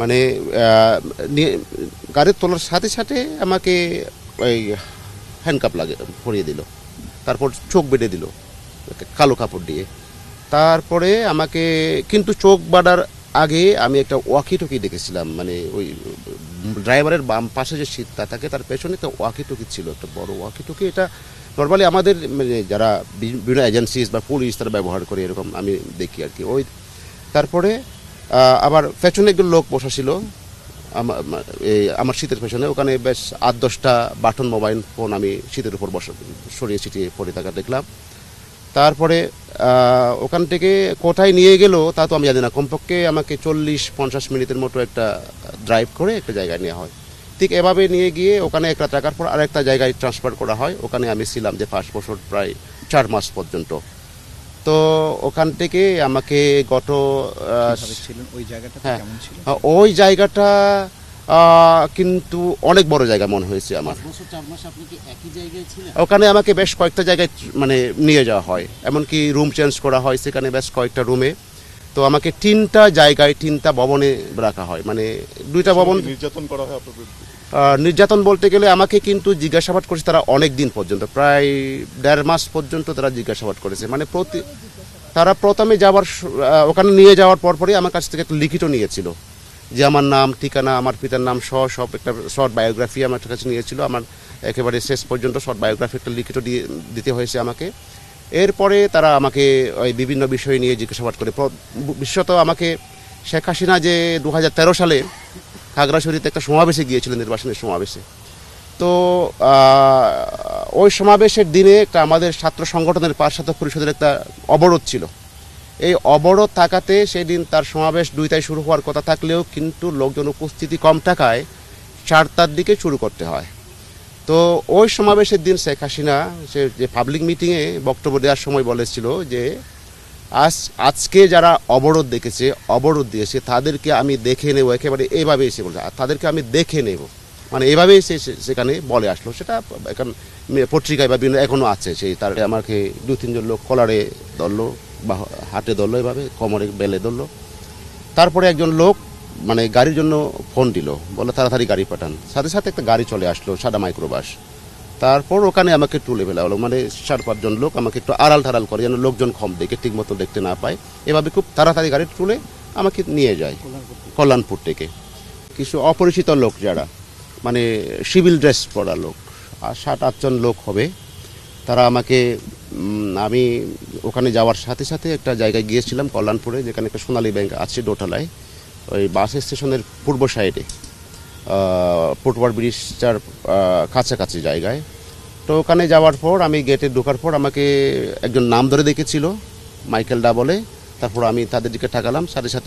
মানে গাড়ি তোলার সাথে সাথে আমাকে ওই হ্যান্ডকাপ পরিয়ে দিল, তারপর চোখ বেঁধে দিল কালো কাপড় দিয়ে। তারপরে আমাকে কিন্তু চোখ বাঁধার আগে আমি একটা ওয়াকি টকি দেখেছিলাম, মানে ওই ড্রাইভারের বাম পাশে যে সিটটা থাকে তার পেছনে একটা ওয়াকি টকি ছিল, একটা বড় ওয়াকি টকি। এটা নর্মালি আমাদের মানে যারা বিভিন্ন এজেন্সিস বা পুলিশ তারা ব্যবহার করে, এরকম আমি দেখি আর কি। ওই তারপরে আবার পেছনে একজন লোক বসা ছিল আমার শীতের পেছনে, ওখানে বেশ 8-10টা বাটন মোবাইল ফোন আমি শীতের উপর সরিয়ে ছিটিয়ে পড়ে থাকা দেখলাম। তারপরে ওখান থেকে কোথায় নিয়ে গেল তা তো আমি জানি না, কমপক্ষে আমাকে 40-50 মিনিটের মতো একটা ড্রাইভ করে একটা জায়গায় নেওয়া হয়। ঠিক এভাবে নিয়ে গিয়ে ওখানে একটা থাকার পর আরেকটা জায়গায় ট্রান্সফার করা হয়। ওখানে আমি ছিলাম যে 5 বছর, প্রায় 4 মাস পর্যন্ত। তো ওখান থেকে আমাকে গত ওই জায়গাটা কিন্তু অনেক বড় জায়গা মনে হয়েছে আমার। ওখানে আমাকে বেশ কয়েকটা জায়গায় মানে নিয়ে যাওয়া হয়, এমনকি রুম চেঞ্জ করা হয় সেখানে বেশ কয়েকটা রুমে। তো আমাকে 3টা জায়গায় 3টা ভবনে রাখা হয়, মানে 2টা ভবন। নির্যাতন করা হয়? নির্যাতন বলতে গেলে আমাকে কিন্তু জিজ্ঞাসাবাদ করেছে তারা অনেক দিন পর্যন্ত, প্রায় 1.5 মাস পর্যন্ত তারা জিজ্ঞাসাবাদ করেছে। মানে তারা প্রথমে ওখানে নিয়ে যাওয়ার পরপরই আমার কাছ থেকে একটা লিখিত নিয়েছিল, যে আমার নাম, ঠিকানা, আমার পিতার নাম সব একটা শর্ট বায়োগ্রাফি আমার কাছে নিয়েছিল। আমার একেবারে শেষ পর্যন্ত শর্ট বায়োগ্রাফি একটা লিখিত দিতে হয়েছে আমাকে। এরপরে তারা আমাকে ওই বিভিন্ন বিষয় নিয়ে জিজ্ঞাসাবাদ করে, বিশেষত আমাকে শেখ হাসিনা যে 2013 সালে খাগড়াছড়িতে একটা সমাবেশে গিয়েছিলেন, নির্বাচনের সমাবেশে। তো ওই সমাবেশের দিনে একটা আমাদের ছাত্র সংগঠনের পাঁচশত পরিষদের একটা অবরোধ ছিল। এই অবরোধ থাকাতে সেদিন তার সমাবেশ 2টায় শুরু হওয়ার কথা থাকলেও কিন্তু লোকজন উপস্থিতি কম থাকায় 4টার দিকে শুরু করতে হয়। তো ওই সমাবেশের দিন শেখ হাসিনা সে যে পাবলিক মিটিংয়ে বক্তব্য দেওয়ার সময় বলেছিল যে আজকে যারা অবরোধ অবরোধ দিয়েছে তাদেরকে আমি দেখে নেব, একেবারে এইভাবে এসে বলছে তাদেরকে আমি দেখে নেব, মানে এভাবেই সেখানে বলে আসলো। সেটা এখন পত্রিকায় বা বিভিন্ন এখনও আছে। সেই তার আমাকে 2-3 জন লোক কলারে ধরলো বা হাতে ধরলো, এভাবে কোমরে বেলে ধরলো। তারপরে একজন লোক মানে গাড়ির জন্য ফোন দিল, বলে তাড়াতাড়ি গাড়ি পাঠান। সাথে সাথে একটা গাড়ি চলে আসলো, সাদা মাইক্রোবাস। তারপর ওখানে আমাকে তুলে ফেলা হলো, মানে 4-5 জন লোক আমাকে একটু আড়াল টাড়াল করে, যেন লোকজন কম দেখে ঠিক মতো দেখতে না পায়। এভাবে খুব তাড়াতাড়ি গাড়ি তুলে আমাকে নিয়ে যায় কল্যাণপুর থেকে। কিছু অপরিচিত লোক যারা মানে সিভিল ড্রেস পরা লোক, 7-8 জন লোক হবে, তারা আমাকে আমি ওখানে যাওয়ার সাথে সাথে একটা জায়গায় গিয়েছিলাম কল্যাণপুরে, যেখানে একটা সোনালী ব্যাংক আছে দোতলায়, ওই বাস স্টেশনের পূর্ব সাইডে ফুটওভার ব্রিজটার কাছাকাছি জায়গায়। তো ওখানে যাওয়ার পর আমি গেটে ঢোকার পর আমাকে একজন নাম ধরে দেখেছিল, মাইকেল ডা বলে। তারপর আমি তাদের দিকে তাকালাম, সাথে সাথে